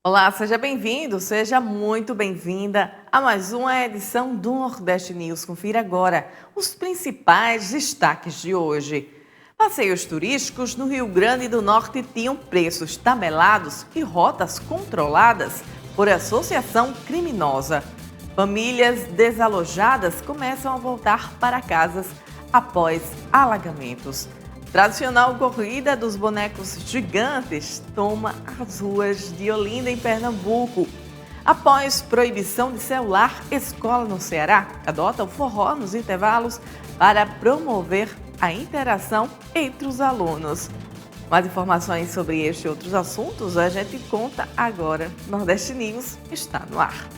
Olá, seja bem-vindo, seja muito bem-vinda a mais uma edição do Nordeste News. Confira agora os principais destaques de hoje. Passeios turísticos no Rio Grande do Norte tinham preços tabelados e rotas controladas por associação criminosa. Famílias desalojadas começam a voltar para casas após alagamentos. Tradicional corrida dos bonecos gigantes toma as ruas de Olinda, em Pernambuco. Após proibição de celular, escola no Ceará adota o forró nos intervalos para promover a interação entre os alunos. Mais informações sobre este e outros assuntos a gente conta agora. Nordeste News está no ar.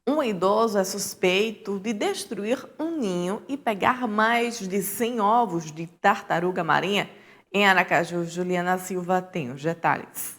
Um idoso é suspeito de destruir um ninho e pegar mais de 100 ovos de tartaruga marinha em Aracaju. Juliana Silva tem os detalhes.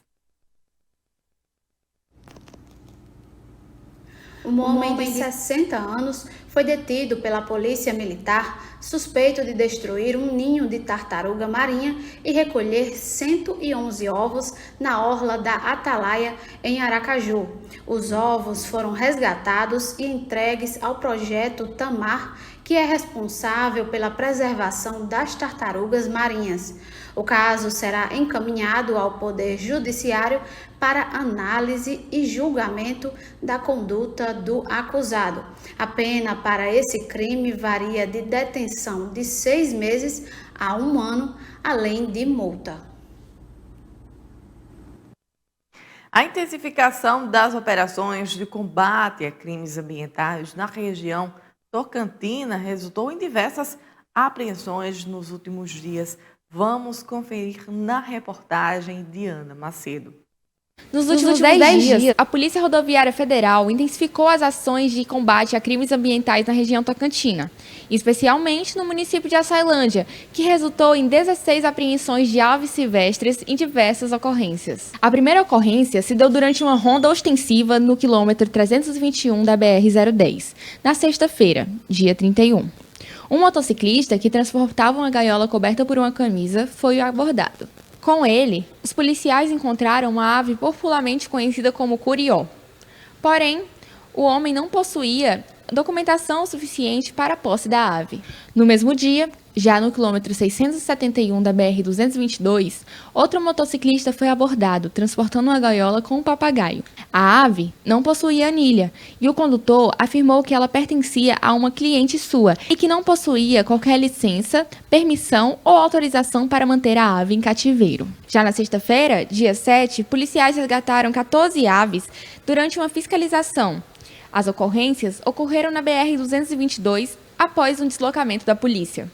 Um homem de 60 anos foi detido pela polícia militar suspeito de destruir um ninho de tartaruga marinha e recolher 111 ovos na orla da Atalaia, em Aracaju. Os ovos foram resgatados e entregues ao projeto Tamar, que é responsável pela preservação das tartarugas marinhas. O caso será encaminhado ao Poder Judiciário para análise e julgamento da conduta do acusado. A pena para esse crime varia de detenção de 6 meses a 1 ano, além de multa. A intensificação das operações de combate a crimes ambientais na região Tocantina resultou em diversas apreensões nos últimos dias. Vamos conferir na reportagem de Ana Macedo. Nos últimos 10 dias, a Polícia Rodoviária Federal intensificou as ações de combate a crimes ambientais na região Tocantina, especialmente no município de Açailândia, que resultou em 16 apreensões de aves silvestres em diversas ocorrências. A primeira ocorrência se deu durante uma ronda ostensiva no quilômetro 321 da BR-010, na sexta-feira, dia 31. Um motociclista que transportava uma gaiola coberta por uma camisa foi abordado. Com ele, os policiais encontraram uma ave popularmente conhecida como curió. Porém, o homem não possuía documentação suficiente para a posse da ave. No mesmo dia, já no quilômetro 671 da BR-222, outro motociclista foi abordado, transportando uma gaiola com um papagaio. A ave não possuía anilha e o condutor afirmou que ela pertencia a uma cliente sua e que não possuía qualquer licença, permissão ou autorização para manter a ave em cativeiro. Já na sexta-feira, dia 7, policiais resgataram 14 aves durante uma fiscalização. As ocorrências ocorreram na BR-222 após um deslocamento da polícia.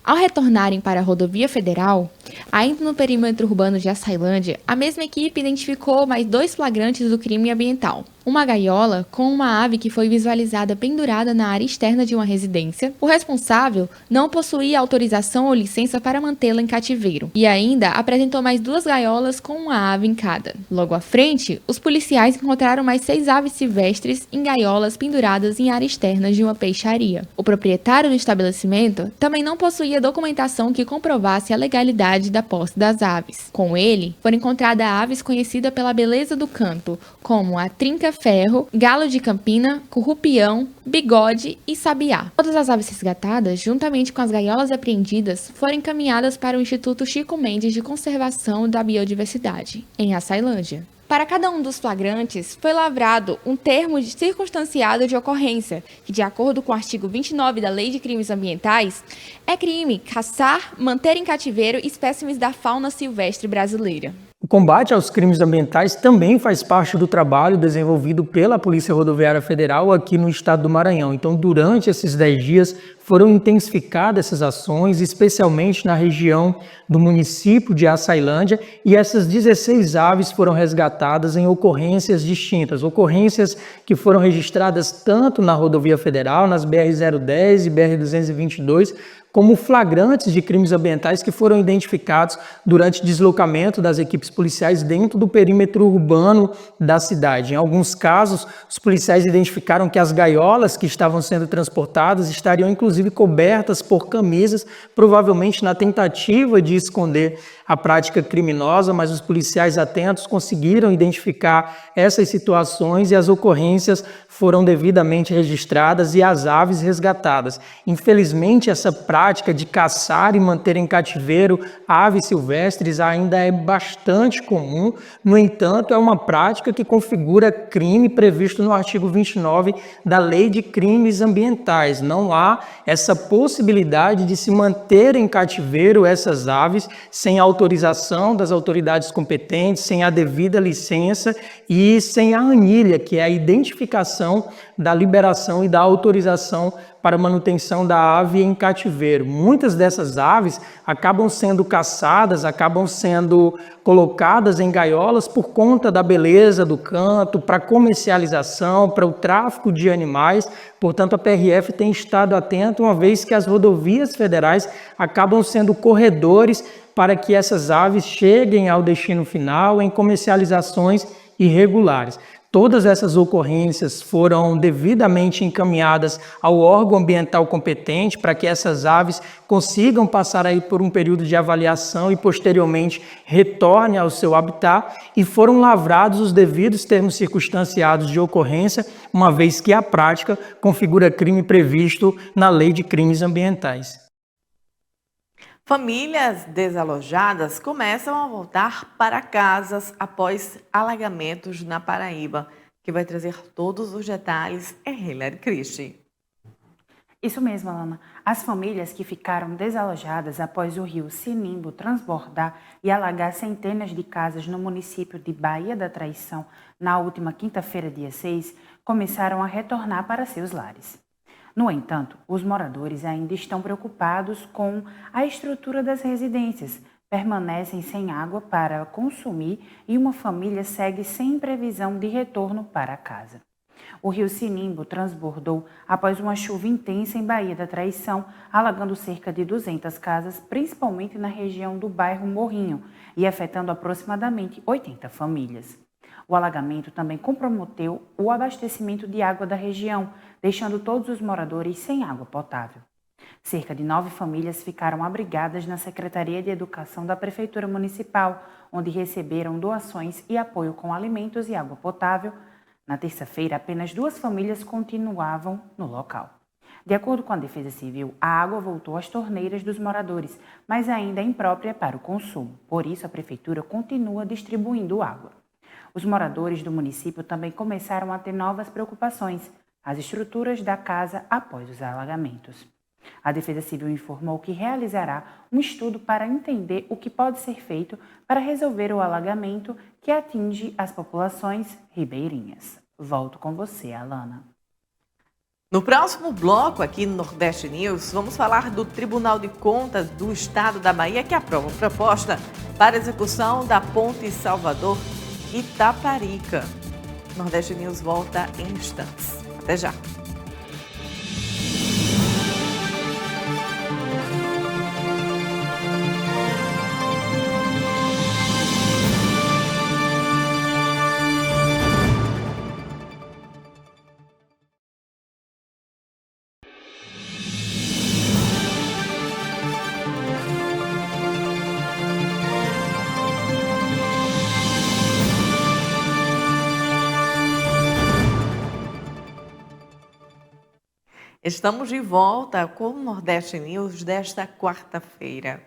Ao retornarem para a rodovia federal, ainda no perímetro urbano de Açailândia, a mesma equipe identificou mais 2 flagrantes do crime ambiental. Uma gaiola com uma ave que foi visualizada pendurada na área externa de uma residência. O responsável não possuía autorização ou licença para mantê-la em cativeiro. E ainda apresentou mais 2 gaiolas com uma ave em cada. Logo à frente, os policiais encontraram mais 6 aves silvestres em gaiolas penduradas em área externa de uma peixaria. O proprietário do estabelecimento também não possuía documentação que comprovasse a legalidade da posse das aves. Com ele, foram encontradas aves conhecidas pela beleza do canto, como a trinca-ferro, galo de Campina, currupião, bigode e sabiá. Todas as aves resgatadas, juntamente com as gaiolas apreendidas, foram encaminhadas para o Instituto Chico Mendes de Conservação da Biodiversidade, em Açailândia. Para cada um dos flagrantes, foi lavrado um termo circunstanciado de ocorrência, que, de acordo com o artigo 29 da Lei de Crimes Ambientais, é crime caçar, manter em cativeiro espécimes da fauna silvestre brasileira. O combate aos crimes ambientais também faz parte do trabalho desenvolvido pela Polícia Rodoviária Federal aqui no estado do Maranhão. Então, durante esses 10 dias, foram intensificadas essas ações, especialmente na região do município de Açailândia, e essas 16 aves foram resgatadas em ocorrências distintas, ocorrências que foram registradas tanto na Rodovia Federal, nas BR-010 e BR-222, como flagrantes de crimes ambientais que foram identificados durante deslocamento das equipes policiais dentro do perímetro urbano da cidade. Em alguns casos, os policiais identificaram que as gaiolas que estavam sendo transportadas estariam inclusive cobertas por camisas, provavelmente na tentativa de esconder a prática criminosa, mas os policiais atentos conseguiram identificar essas situações e as ocorrências foram devidamente registradas e as aves resgatadas. Infelizmente, essa prática de caçar e manter em cativeiro aves silvestres ainda é bastante comum. No entanto, é uma prática que configura crime previsto no artigo 29 da Lei de Crimes Ambientais. Não há essa possibilidade de se manter em cativeiro essas aves sem autorização das autoridades competentes, sem a devida licença e sem a anilha, que é a identificação da liberação e da autorização para manutenção da ave em cativeiro. Muitas dessas aves acabam sendo caçadas, acabam sendo colocadas em gaiolas por conta da beleza do canto, para comercialização, para o tráfico de animais. Portanto, a PRF tem estado atenta, uma vez que as rodovias federais acabam sendo corredores para que essas aves cheguem ao destino final em comercializações irregulares. Todas essas ocorrências foram devidamente encaminhadas ao órgão ambiental competente para que essas aves consigam passar aí por um período de avaliação e posteriormente retornem ao seu habitat, e foram lavrados os devidos termos circunstanciados de ocorrência, uma vez que a prática configura crime previsto na Lei de Crimes Ambientais. Famílias desalojadas começam a voltar para casas após alagamentos na Paraíba. Que vai trazer todos os detalhes é Hilary Christie. Isso mesmo, Alana. As famílias que ficaram desalojadas após o rio Sinimbu transbordar e alagar centenas de casas no município de Baía da Traição na última quinta-feira, dia 6, começaram a retornar para seus lares. No entanto, os moradores ainda estão preocupados com a estrutura das residências, permanecem sem água para consumir e uma família segue sem previsão de retorno para casa. O rio Sinimbu transbordou após uma chuva intensa em Baía da Traição, alagando cerca de 200 casas, principalmente na região do bairro Morrinho, e afetando aproximadamente 80 famílias. O alagamento também comprometeu o abastecimento de água da região, deixando todos os moradores sem água potável. Cerca de 9 famílias ficaram abrigadas na Secretaria de Educação da Prefeitura Municipal, onde receberam doações e apoio com alimentos e água potável. Na terça-feira, apenas 2 famílias continuavam no local. De acordo com a Defesa Civil, a água voltou às torneiras dos moradores, mas ainda é imprópria para o consumo. Por isso, a Prefeitura continua distribuindo água. Os moradores do município também começaram a ter novas preocupações, as estruturas da casa após os alagamentos. A Defesa Civil informou que realizará um estudo para entender o que pode ser feito para resolver o alagamento que atinge as populações ribeirinhas. Volto com você, Alana. No próximo bloco, aqui no Nordeste News, vamos falar do Tribunal de Contas do Estado da Bahia, que aprova proposta para execução da Ponte Salvador Itaparica. Nordeste News volta em instantes. Até já! Estamos de volta com o Nordeste News desta quarta-feira.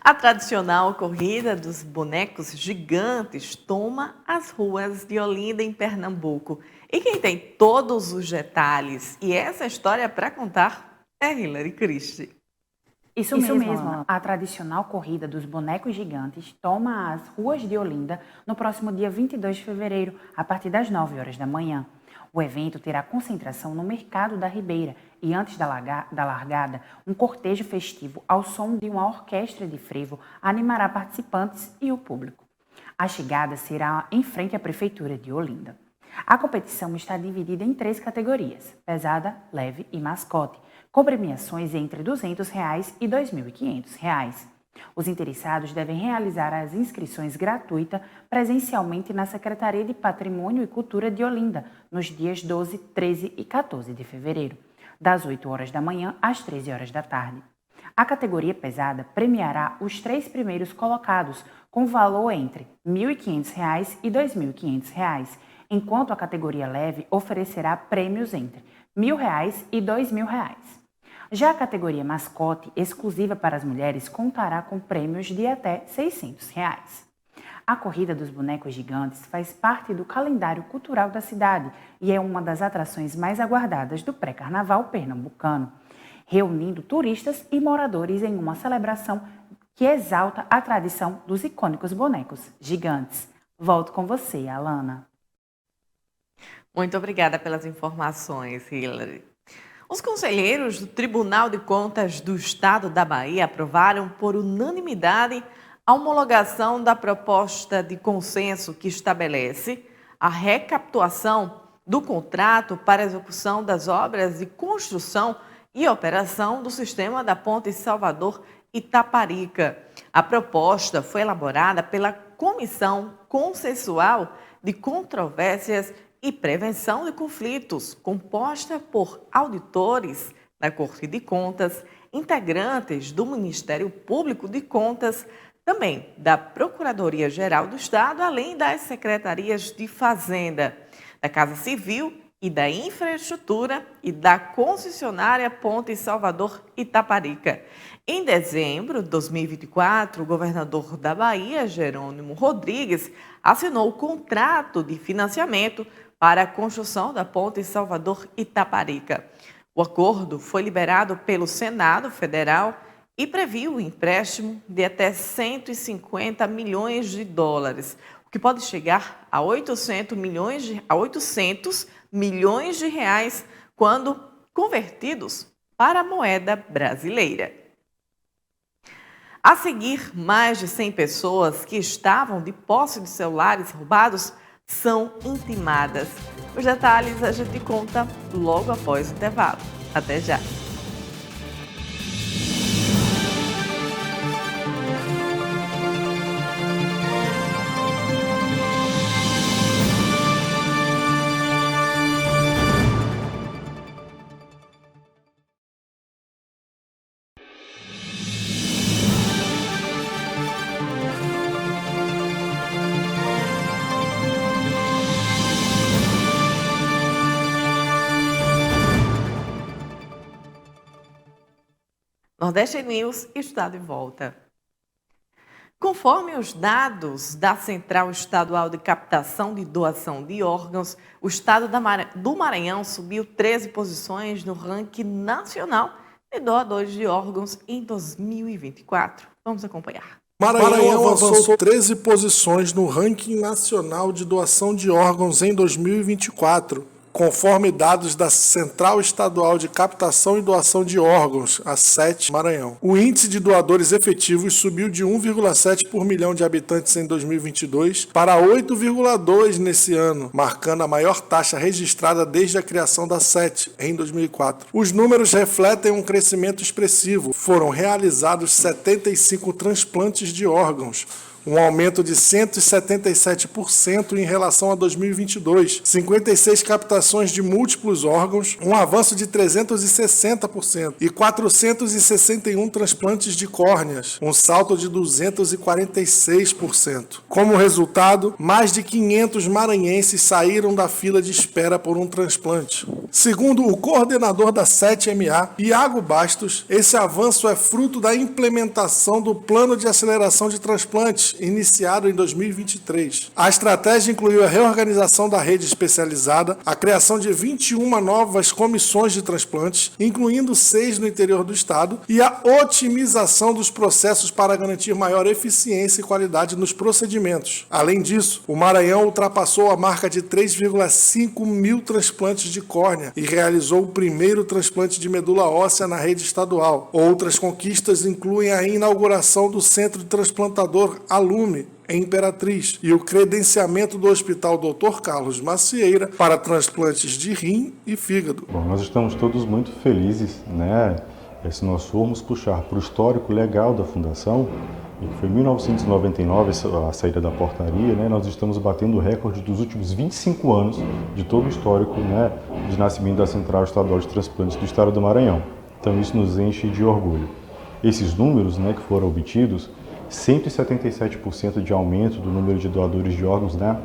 A tradicional corrida dos bonecos gigantes toma as ruas de Olinda, em Pernambuco. E quem tem todos os detalhes e essa história para contar é Hilary Christie. Isso mesmo. A tradicional corrida dos bonecos gigantes toma as ruas de Olinda no próximo dia 22 de fevereiro, a partir das 9 horas da manhã. O evento terá concentração no Mercado da Ribeira e, antes da largada, um cortejo festivo ao som de uma orquestra de frevo animará participantes e o público. A chegada será em frente à Prefeitura de Olinda. A competição está dividida em 3 categorias: pesada, leve e mascote, com premiações entre R$ 200 e R$ 2.500. Os interessados devem realizar as inscrições gratuitas presencialmente na Secretaria de Patrimônio e Cultura de Olinda, nos dias 12, 13 e 14 de fevereiro, das 8 horas da manhã às 13 horas da tarde. A categoria pesada premiará os 3 primeiros colocados, com valor entre R$ 1.500 e R$ 2.500, enquanto a categoria leve oferecerá prêmios entre R$ 1.000 e R$ 2.000. Já a categoria mascote, exclusiva para as mulheres, contará com prêmios de até R$ 600. A Corrida dos Bonecos Gigantes faz parte do calendário cultural da cidade e é uma das atrações mais aguardadas do pré-carnaval pernambucano, reunindo turistas e moradores em uma celebração que exalta a tradição dos icônicos bonecos gigantes. Volto com você, Alana. Muito obrigada pelas informações, Hilary. Os conselheiros do Tribunal de Contas do Estado da Bahia aprovaram por unanimidade a homologação da proposta de consenso que estabelece a recapitulação do contrato para a execução das obras de construção e operação do sistema da Ponte Salvador-Itaparica. A proposta foi elaborada pela Comissão Consensual de Controvérsias e Prevenção de Conflitos, composta por auditores da Corte de Contas, integrantes do Ministério Público de Contas, também da Procuradoria-Geral do Estado, além das Secretarias de Fazenda, da Casa Civil e da Infraestrutura e da concessionária Ponte Salvador-Itaparica. Em dezembro de 2024, o governador da Bahia, Jerônimo Rodrigues, assinou o contrato de financiamento para a construção da Ponte Salvador-Itaparica. O acordo foi liberado pelo Senado Federal e previu o empréstimo de até 150 milhões de dólares, o que pode chegar a 800 milhões de reais quando convertidos para a moeda brasileira. A seguir, mais de 100 pessoas que estavam de posse de celulares roubados são intimadas. Os detalhes a gente conta logo após o intervalo. Até já! Nordeste News está de volta. Conforme os dados da Central Estadual de Captação de Doação de Órgãos, o estado do Maranhão subiu 13 posições no ranking nacional de doadores de órgãos em 2024. Vamos acompanhar. Maranhão avançou 13 posições no ranking nacional de doação de órgãos em 2024. Conforme dados da Central Estadual de Captação e Doação de Órgãos, a CET Maranhão. O índice de doadores efetivos subiu de 1,7 por milhão de habitantes em 2022 para 8,2 nesse ano, marcando a maior taxa registrada desde a criação da CET, em 2004. Os números refletem um crescimento expressivo. Foram realizados 75 transplantes de órgãos, um aumento de 177% em relação a 2022, 56 captações de múltiplos órgãos, um avanço de 360% e 461 transplantes de córneas, um salto de 246%. Como resultado, mais de 500 maranhenses saíram da fila de espera por um transplante. Segundo o coordenador da 7MA, Iago Bastos, esse avanço é fruto da implementação do Plano de Aceleração de Transplantes, iniciado em 2023. A estratégia incluiu a reorganização da rede especializada, a criação de 21 novas comissões de transplantes, incluindo 6 no interior do estado, e a otimização dos processos para garantir maior eficiência e qualidade nos procedimentos. Além disso, o Maranhão ultrapassou a marca de 3,5 mil transplantes de córnea e realizou o primeiro transplante de medula óssea na rede estadual. Outras conquistas incluem a inauguração do Centro de Transplantador Alume, em Imperatriz, e o credenciamento do Hospital Dr. Carlos Macieira para transplantes de rim e fígado. Bom, nós estamos todos muito felizes, né? Se nós formos puxar para o histórico legal da Fundação, e foi em 1999 a saída da portaria, né? Nós estamos batendo o recorde dos últimos 25 anos de todo o histórico, né, de nascimento da Central Estadual de Transplantes do Estado do Maranhão. Então isso nos enche de orgulho. Esses números, né, que foram obtidos, 177% de aumento do número de doadores de órgãos, né,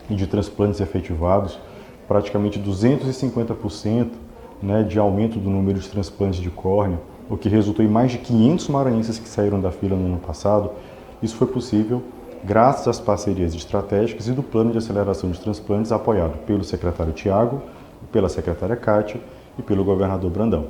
e de transplantes efetivados, praticamente 250%, né, de aumento do número de transplantes de córnea, o que resultou em mais de 500 maranhenses que saíram da fila no ano passado. Isso foi possível graças às parcerias estratégicas e do plano de aceleração de transplantes apoiado pelo secretário Tiago, pela secretária Kátia e pelo governador Brandão.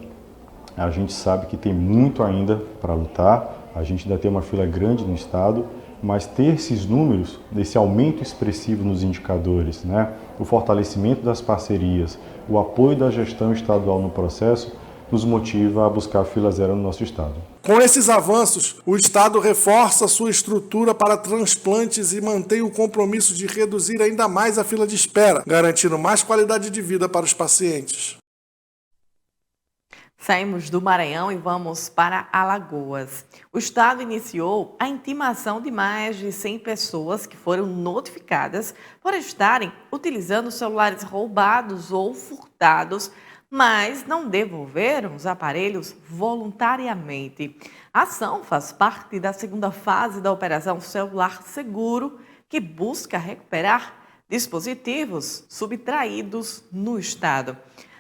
A gente sabe que tem muito ainda para lutar, a gente ainda tem uma fila grande no estado, mas ter esses números, esse aumento expressivo nos indicadores, né, o fortalecimento das parcerias, o apoio da gestão estadual no processo, nos motiva a buscar a fila zero no nosso estado. Com esses avanços, o estado reforça sua estrutura para transplantes e mantém o compromisso de reduzir ainda mais a fila de espera, garantindo mais qualidade de vida para os pacientes. Saímos do Maranhão e vamos para Alagoas. O estado iniciou a intimação de mais de 100 pessoas que foram notificadas por estarem utilizando celulares roubados ou furtados, mas não devolveram os aparelhos voluntariamente. A ação faz parte da segunda fase da Operação Celular Seguro, que busca recuperar dispositivos subtraídos no estado.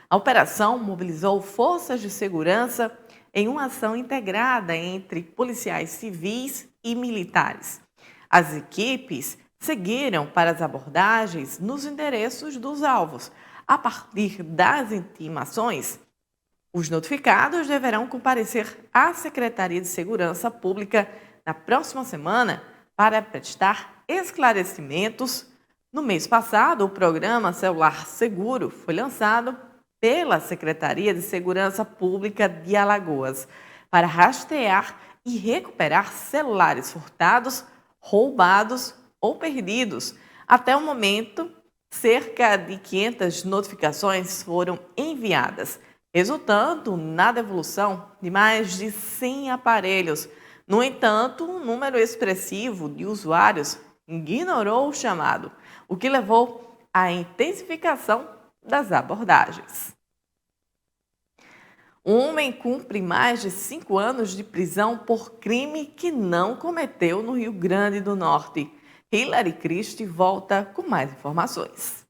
A operação mobilizou forças de segurança em uma ação integrada entre policiais civis e militares. As equipes seguiram para as abordagens nos endereços dos alvos. A partir das intimações, os notificados deverão comparecer à Secretaria de Segurança Pública na próxima semana para prestar esclarecimentos. No mês passado, o programa Celular Seguro foi lançado pela Secretaria de Segurança Pública de Alagoas para rastrear e recuperar celulares furtados, roubados ou perdidos. Até o momento, cerca de 500 notificações foram enviadas, resultando na devolução de mais de 100 aparelhos. No entanto, um número expressivo de usuários ignorou o chamado, o que levou à intensificação das abordagens. Um homem cumpre mais de 5 anos de prisão por crime que não cometeu no Rio Grande do Norte. Hilary Christie volta com mais informações.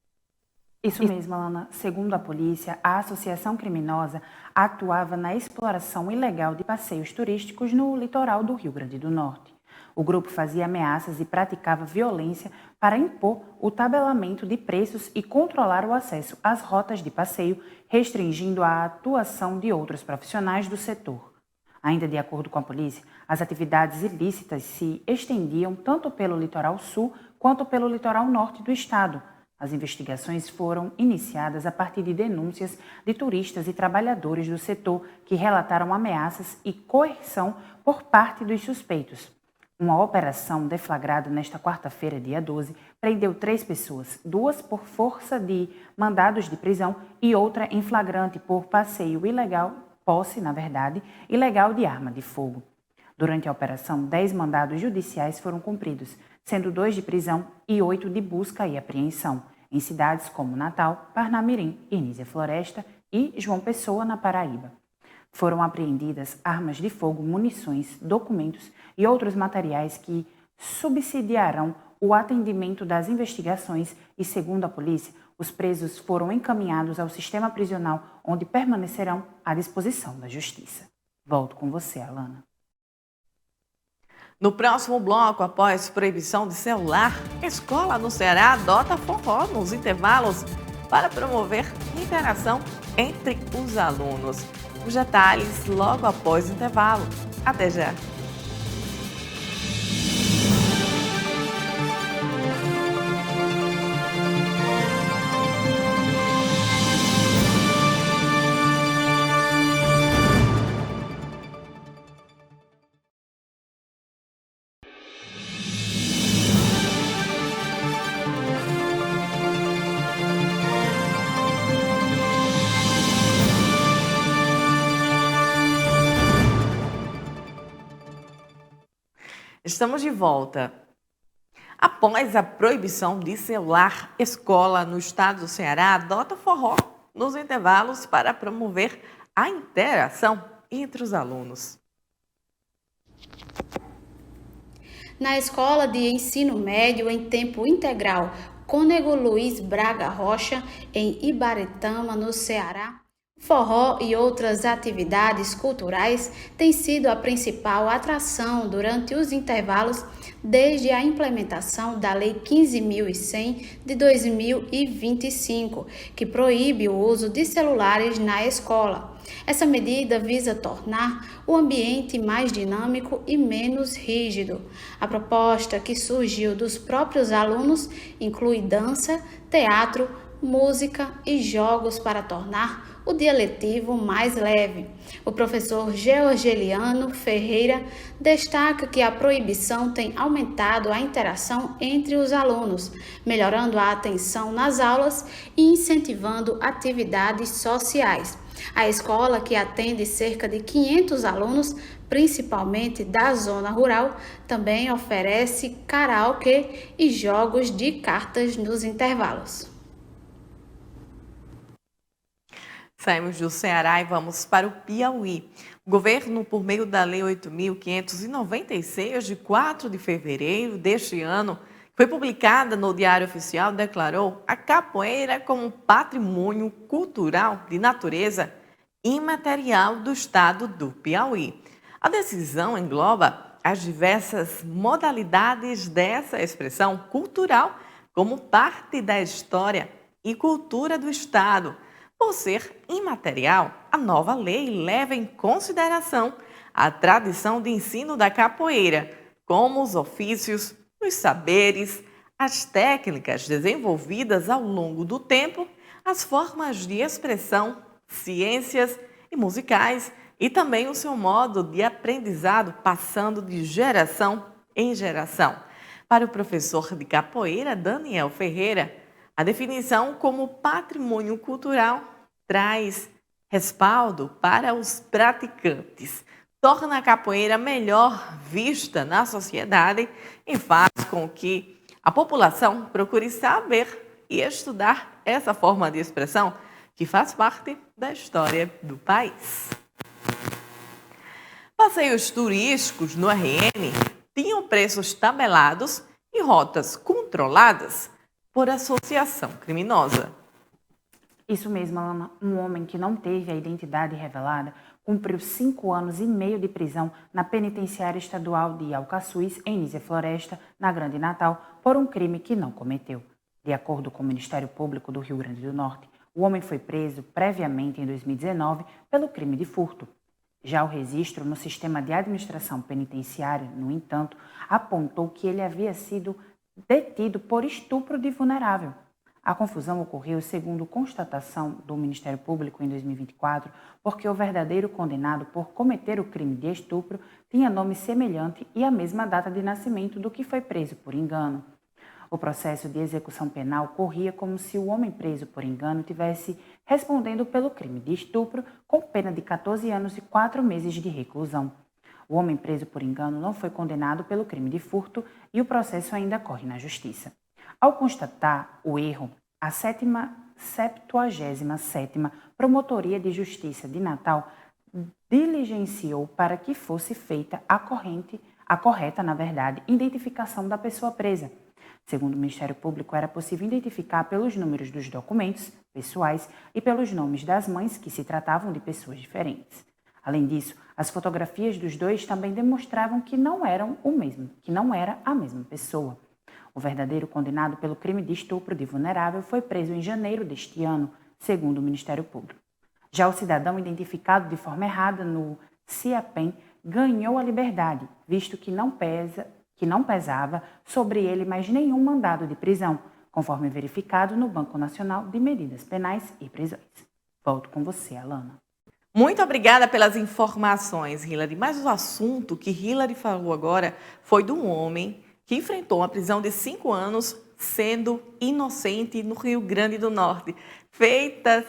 Isso mesmo, Alana. Segundo a polícia, a associação criminosa atuava na exploração ilegal de passeios turísticos no litoral do Rio Grande do Norte. O grupo fazia ameaças e praticava violência para impor o tabelamento de preços e controlar o acesso às rotas de passeio, restringindo a atuação de outros profissionais do setor. Ainda de acordo com a polícia, as atividades ilícitas se estendiam tanto pelo litoral sul quanto pelo litoral norte do estado. As investigações foram iniciadas a partir de denúncias de turistas e trabalhadores do setor que relataram ameaças e coerção por parte dos suspeitos. Uma operação deflagrada nesta quarta-feira, dia 12, prendeu 3 pessoas, 2 por força de mandados de prisão e outra em flagrante por passeio ilegal, posse, na verdade, ilegal de arma de fogo. Durante a operação, 10 mandados judiciais foram cumpridos, sendo 2 de prisão e 8 de busca e apreensão, em cidades como Natal, Parnamirim, Inísia Floresta e João Pessoa, na Paraíba. Foram apreendidas armas de fogo, munições, documentos e outros materiais que subsidiarão o atendimento das investigações e, segundo a polícia, os presos foram encaminhados ao sistema prisional, onde permanecerão à disposição da Justiça. Volto com você, Alana. No próximo bloco, após proibição de celular, escola no Ceará adota forró nos intervalos para promover interação entre os alunos. Os detalhes logo após o intervalo. Até já! Estamos de volta. Após a proibição de celular, escola no estado do Ceará adota forró nos intervalos para promover a interação entre os alunos. Na Escola de Ensino Médio em Tempo Integral Cônego Luiz Braga Rocha, em Ibaretama, no Ceará, forró e outras atividades culturais têm sido a principal atração durante os intervalos desde a implementação da Lei 15.100 de 2025, que proíbe o uso de celulares na escola. Essa medida visa tornar o ambiente mais dinâmico e menos rígido. A proposta, que surgiu dos próprios alunos, inclui dança, teatro, música e jogos para tornar o dia letivo mais leve. O professor Georgeliano Ferreira destaca que a proibição tem aumentado a interação entre os alunos, melhorando a atenção nas aulas e incentivando atividades sociais. A escola, que atende cerca de 500 alunos, principalmente da zona rural, também oferece karaokê e jogos de cartas nos intervalos. Saímos do Ceará e vamos para o Piauí. O governo, por meio da Lei 8.596, de 4 de fevereiro deste ano, que foi publicada no Diário Oficial, declarou a capoeira como patrimônio cultural de natureza imaterial do estado do Piauí. A decisão engloba as diversas modalidades dessa expressão cultural como parte da história e cultura do estado. Por ser imaterial, a nova lei leva em consideração a tradição de ensino da capoeira, como os ofícios, os saberes, as técnicas desenvolvidas ao longo do tempo, as formas de expressão, ciências e musicais e também o seu modo de aprendizado passando de geração em geração. Para o professor de capoeira, Daniel Ferreira, a definição como patrimônio cultural traz respaldo para os praticantes, torna a capoeira melhor vista na sociedade e faz com que a população procure saber e estudar essa forma de expressão que faz parte da história do país. Passeios turísticos no RN tinham preços tabelados e rotas controladas por associação criminosa. Isso mesmo, Alana. Um homem que não teve a identidade revelada cumpriu 5 anos e meio de prisão na penitenciária estadual de Alcaçuz, em Nísia Floresta, na Grande Natal, por um crime que não cometeu. De acordo com o Ministério Público do Rio Grande do Norte, o homem foi preso previamente em 2019 pelo crime de furto. Já o registro no Sistema de Administração Penitenciária, no entanto, apontou que ele havia sido detido por estupro de vulnerável. A confusão ocorreu, segundo constatação do Ministério Público em 2024, porque o verdadeiro condenado por cometer o crime de estupro tinha nome semelhante e a mesma data de nascimento do que foi preso por engano. O processo de execução penal corria como se o homem preso por engano tivesse respondendo pelo crime de estupro, com pena de 14 anos e 4 meses de reclusão. O homem preso por engano não foi condenado pelo crime de furto e o processo ainda corre na Justiça. Ao constatar o erro, a 77ª Promotoria de Justiça de Natal diligenciou para que fosse feita a correta, identificação da pessoa presa. Segundo o Ministério Público, era possível identificar pelos números dos documentos pessoais e pelos nomes das mães, que se tratavam de pessoas diferentes. Além disso, as fotografias dos dois também demonstravam que não era a mesma pessoa. O verdadeiro condenado pelo crime de estupro de vulnerável foi preso em janeiro deste ano, segundo o Ministério Público. Já o cidadão identificado de forma errada no CIAPEM ganhou a liberdade, visto que não pesava sobre ele mais nenhum mandado de prisão, conforme verificado no Banco Nacional de Medidas Penais e Prisões. Volto com você, Alana. Muito obrigada pelas informações, Hilary. Mas o assunto que Hilary falou agora foi de um homem que enfrentou uma prisão de 5 anos sendo inocente no Rio Grande do Norte. Feitas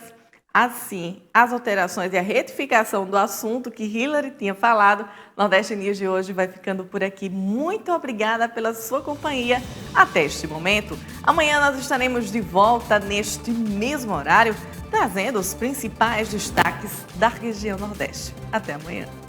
Assim, as alterações e a retificação do assunto que Hillary tinha falado, Nordeste News de hoje vai ficando por aqui. Muito obrigada pela sua companhia até este momento. Amanhã nós estaremos de volta neste mesmo horário, trazendo os principais destaques da região Nordeste. Até amanhã.